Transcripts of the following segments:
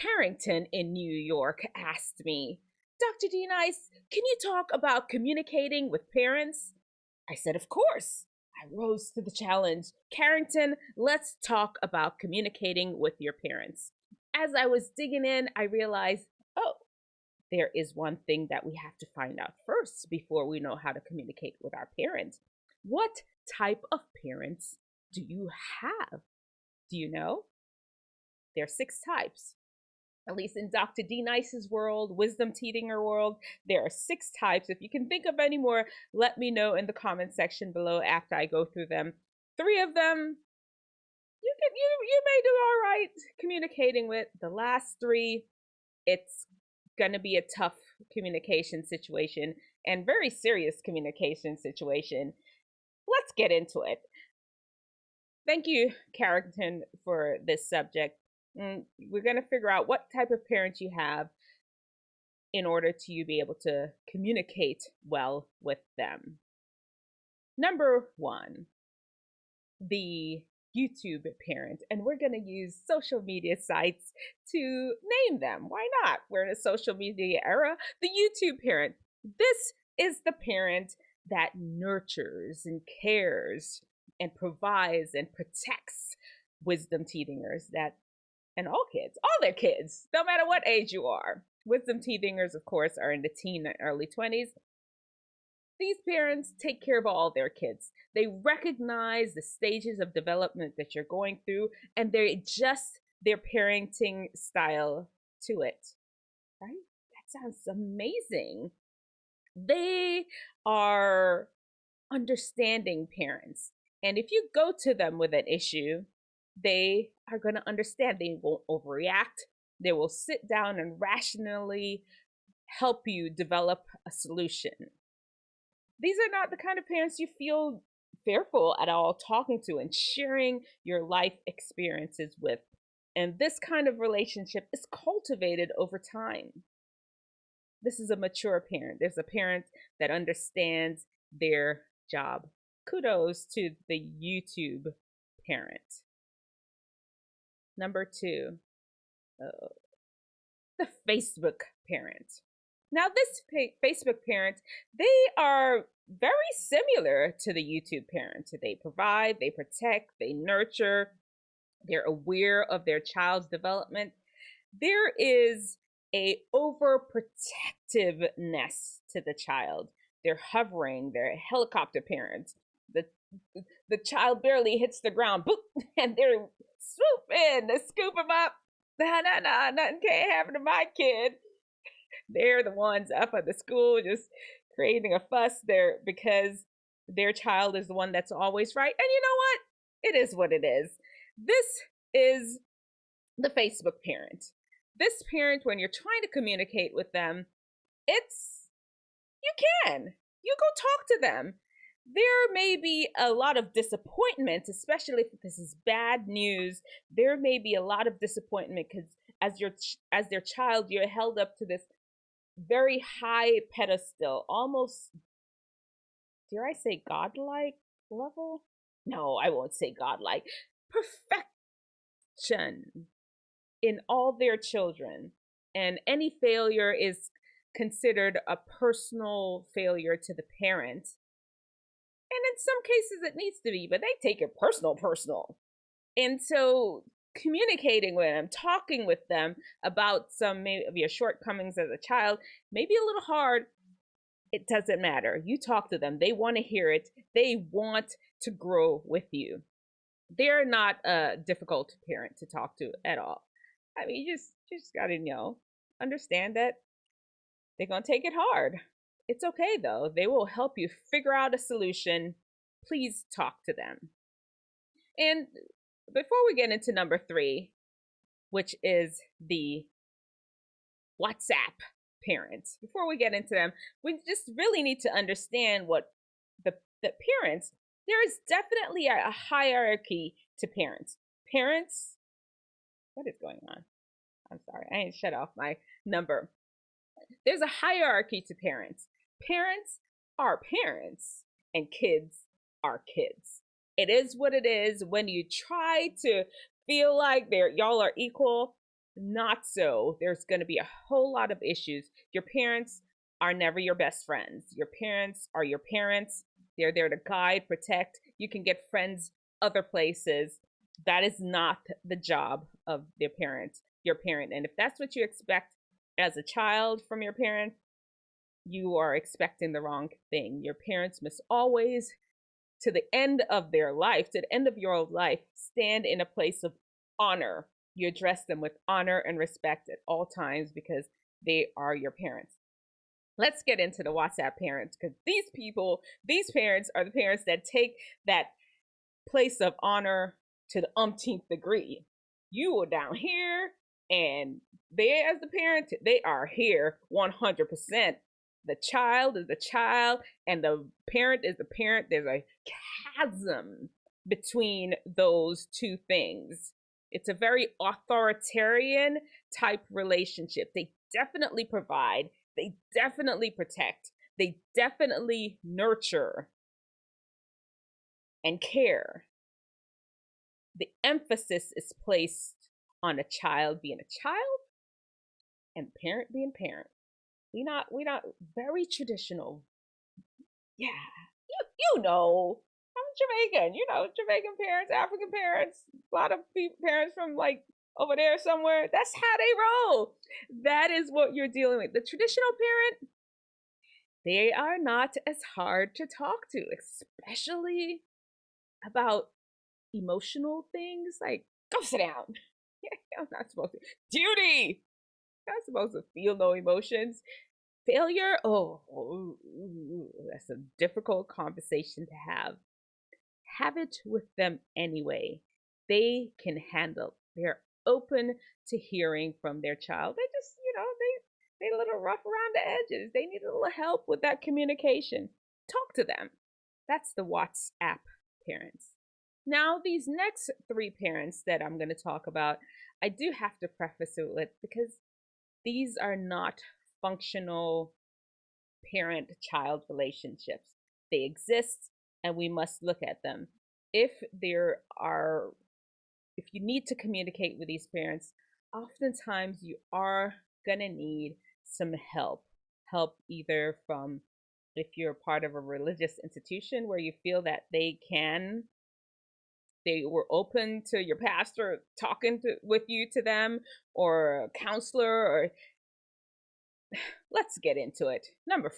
Carrington in New York asked me, Dr. D. Nice, can you talk about communicating with parents? I said, of course. I rose to the challenge. Carrington, let's talk about communicating with your parents. As I was digging in, I realized, oh, there is one thing that we have to find out first before we know how to communicate with our parents. What type of parents do you have? Do you know? There are 6 types. At least in Dr. D. Nice's world, Wisdomteethinger world, there are 6 types. If you can think of any more, let me know in the comment section below after I go through them. 3 of them, you may do all right communicating with. The last 3, it's going to be a tough communication situation and very serious communication situation. Let's get into it. Thank you, Carrington, for this subject. We're going to figure out what type of parents you have in order to you be able to communicate well with them. Number 1, the YouTube parent, and we're going to use social media sites to name them. Why not? We're in a social media era. The YouTube parent. This is the parent that nurtures and cares and provides and protects Wisdomteethingers, that and all their kids, no matter what age you are. Wisdomteethingers, of course, are in the teen and early 20s. These parents take care of all their kids. They recognize the stages of development that you're going through, and they adjust their parenting style to it. Right? That sounds amazing. They are understanding parents. And if you go to them with an issue, they are going to understand. They won't overreact. They will sit down and rationally help you develop a solution. These are not the kind of parents you feel fearful at all talking to and sharing your life experiences with. And this kind of relationship is cultivated over time. This is a mature parent. There's a parent that understands their job. Kudos to the YouTube parent. Number 2, the Facebook parent. Now, this Facebook parent, they are very similar to the YouTube parent. They provide, they protect, they nurture, they're aware of their child's development. There is a overprotectiveness to the child. They're hovering, they're helicopter parents. The child barely hits the ground, boop, and they're swoop in to scoop them up. Nah, nothing can't happen to my kid. They're the ones up at the school just creating a fuss there because their child is the one that's always right. And you know what? It is what it is. This is the Facebook parent. This parent, when you're trying to communicate with them, you go talk to them. There may be a lot of disappointment, especially if this is bad news. There may be a lot of disappointment because as their child, you're held up to this very high pedestal, almost, dare I say, godlike level? No, I won't say godlike. Perfection in all their children. And any failure is considered a personal failure to the parent. And in some cases it needs to be, but they take it personal. And so communicating with them, talking with them about some of your shortcomings as a child may be a little hard. It doesn't matter. You talk to them. They want to hear it. They want to grow with you. They're not a difficult parent to talk to at all. I mean, you just got to understand that they're going to take it hard. It's okay, though. They will help you figure out a solution. Please talk to them. And before we get into number 3, which is the WhatsApp parents, before we get into them, we just really need to understand what the parents, there is definitely a hierarchy to parents. Parents, what is going on? I'm sorry, I didn't shut off my number. There's a hierarchy to parents. Parents are parents and kids are kids. It is what it is. When you try to feel like y'all are equal, Not so. There's going to be a whole lot of issues. Your parents are never your best friends. Your parents are your parents. They're there to guide, protect. You can get friends other places. That is not the job of their parent, your parent. And if that's what you expect as a child from your parent, you are expecting the wrong thing. Your parents must always, to the end of their life, to the end of your life, stand in a place of honor. You address them with honor and respect at all times because they are your parents. Let's get into the WhatsApp parents, because these parents are the parents that take that place of honor to the umpteenth degree. You are down here, and they, as the parent, they are here 100%. The child is the child, and the parent is the parent. There's a chasm between those two things. It's a very authoritarian type relationship. They definitely provide, they definitely protect, they definitely nurture and care. The emphasis is placed on a child being a child and parent being parent. We not very traditional. Yeah, you know, I'm Jamaican. You know, Jamaican parents, African parents, a lot of parents from like over there somewhere. That's how they roll. That is what you're dealing with. The traditional parent, they are not as hard to talk to, especially about emotional things. Like, go sit down. I'm not supposed to. Duty. I'm not supposed to feel no emotions. Failure, oh, that's a difficult conversation to have. Have it with them anyway. They can handle. They're open to hearing from their child. They just, they a little rough around the edges. They need a little help with that communication. Talk to them. That's the WhatsApp parents. Now, these next three parents that I'm going to talk about, I do have to preface it with, because these are not functional parent-child relationships. They exist, and we must look at them. If you need to communicate with these parents, oftentimes you are gonna need some help. Help either from, if you're part of a religious institution where you feel that they were open to your pastor talking with you to them, or a counselor, or let's get into it. Number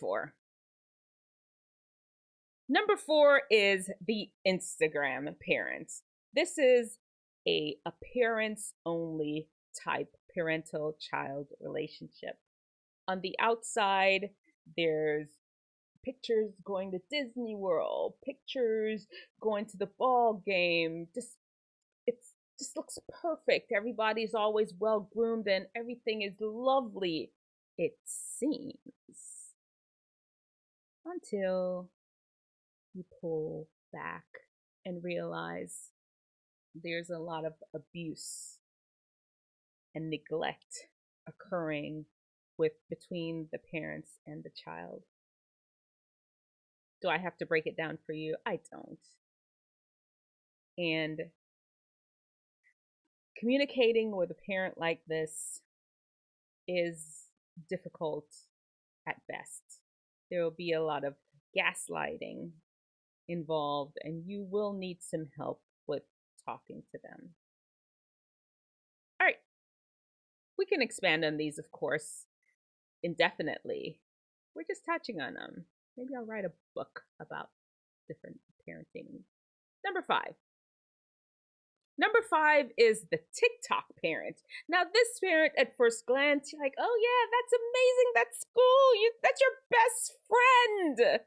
four is the Instagram parents. This is a appearance only type parental child relationship. On the outside, there's pictures going to Disney World, pictures going to the ball game. It just looks perfect. Everybody's always well groomed and everything is lovely, it seems, until you pull back and realize there's a lot of abuse and neglect occurring between the parents and the child. Do I have to break it down for you? I don't. And communicating with a parent like this is difficult at best. There will be a lot of gaslighting involved, and you will need some help with talking to them. All right. We can expand on these, of course, indefinitely. We're just touching on them. Maybe I'll write a book about different parenting. Number five is the TikTok parent. Now, this parent, at first glance, you're like, oh yeah, that's amazing. That's cool. That's your best friend.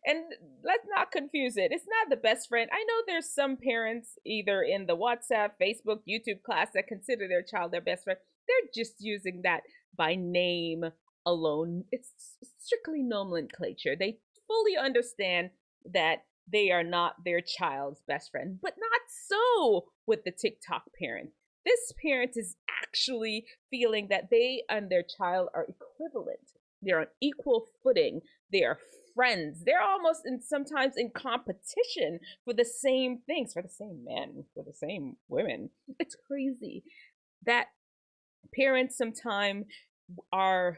And let's not confuse it. It's not the best friend. I know there's some parents, either in the WhatsApp, Facebook, YouTube class, that consider their child their best friend. They're just using that by name alone. It's strictly nomenclature. They fully understand that they are not their child's best friend, but not so with the TikTok parent. This parent is actually feeling that they and their child are equivalent. They're on equal footing. They are friends. They're almost sometimes in competition for the same things, for the same men, for the same women. It's crazy. that parents sometimes are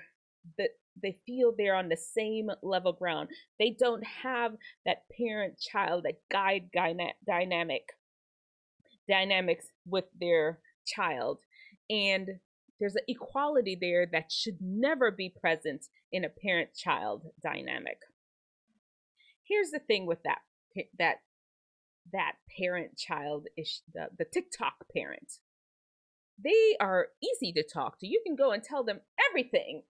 that they feel they're on the same level ground. They don't have that parent child, that dynamics with their child. And there's an equality there that should never be present in a parent child dynamic. Here's the thing with that that parent child is the TikTok parent. They are easy to talk to. You can go and tell them everything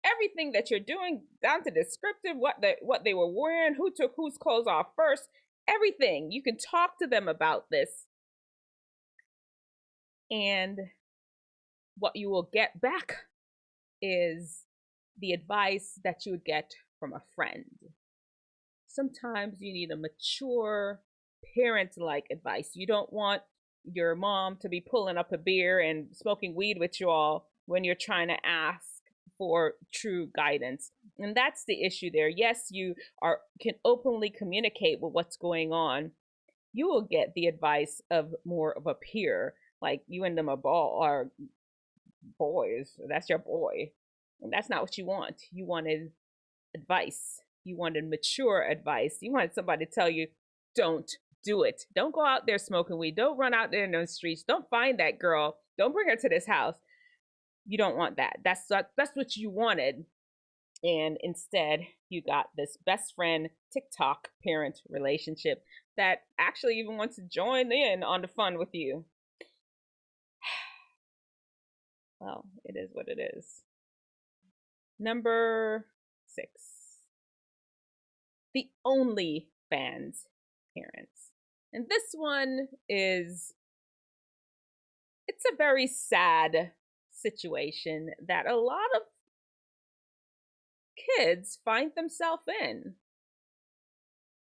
that you're doing, down to descriptive, what they were wearing, who took whose clothes off first, everything. You can talk to them about this. And what you will get back is the advice that you would get from a friend. Sometimes you need a mature parent-like advice. You don't want your mom to be pulling up a beer and smoking weed with you all when you're trying to ask for true guidance. And that's the issue there. Yes, you can openly communicate with what's going on. You will get the advice of more of a peer, like you and them are boys. That's your boy. And that's not what you want. You wanted advice. You wanted mature advice. You wanted somebody to tell you, don't do it. Don't go out there smoking weed. Don't run out there in those streets. Don't find that girl. Don't bring her to this house. You don't want that. That's what you wanted. And instead, you got this best friend TikTok parent relationship that actually even wants to join in on the fun with you. Well, it is what it is. Number 6. The OnlyFans parents. And this one it's a very sad situation that a lot of kids find themselves in.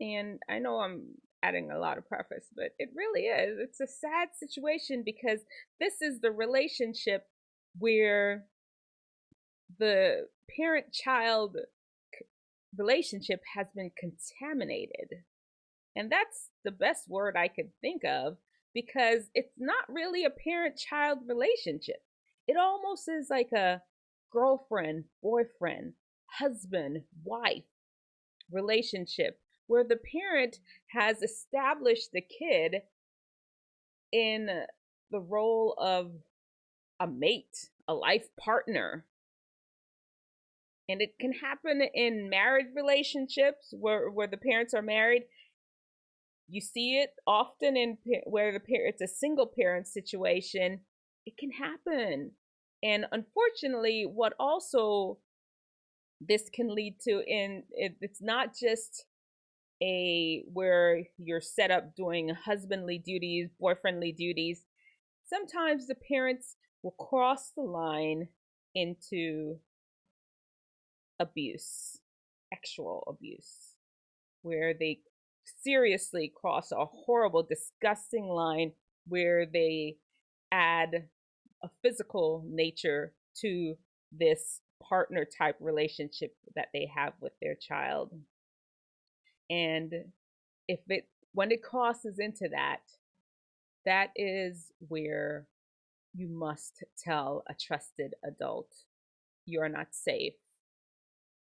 And I know I'm adding a lot of preface, but it really is. It's a sad situation because this is the relationship where the parent-child relationship has been contaminated. And that's the best word I could think of, because it's not really a parent-child relationship. It almost is like a girlfriend, boyfriend, husband, wife relationship where the parent has established the kid in the role of a mate, a life partner. And it can happen in married relationships where the parents are married. You see it often in where it's a single parent situation. It can happen. And unfortunately, what also this can lead to it's not just where you're set up doing husbandly duties, boyfriendly duties. Sometimes the parents will cross the line into abuse, sexual abuse, where they seriously cross a horrible, disgusting line where they add a physical nature to this partner type relationship that they have with their child. And when it crosses into that is where you must tell a trusted adult, you're not safe.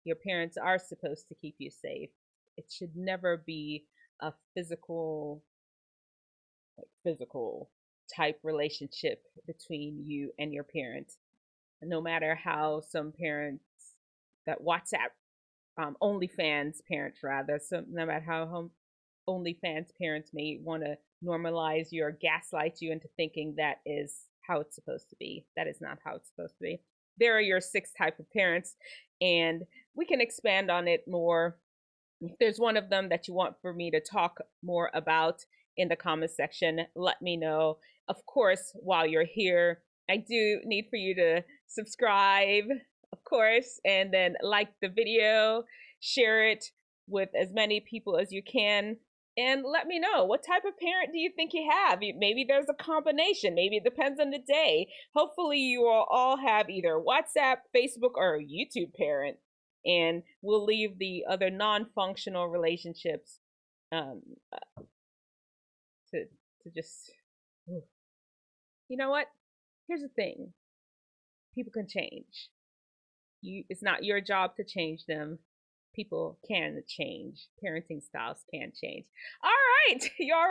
Your parents are supposed to keep you safe. It should never be a physical type relationship between you and your parent. No matter how some parents, that WhatsApp, OnlyFans parents rather, so no matter how OnlyFans parents may want to normalize you or gaslight you into thinking that is how it's supposed to be. That is not how it's supposed to be. There are your 6 type of parents, and we can expand on it more. If there's one of them that you want for me to talk more about in the comment section, let me know. Of course, while you're here, I do need for you to subscribe, of course, and then like the video, share it with as many people as you can, and let me know, what type of parent do you think you have? Maybe there's a combination. Maybe it depends on the day. Hopefully you will all have either WhatsApp, Facebook, or a YouTube parent. And we'll leave the other non-functional relationships to just, you know what? Here's the thing. People can change. It's not your job to change them. People can change. Parenting styles can change. All right. You're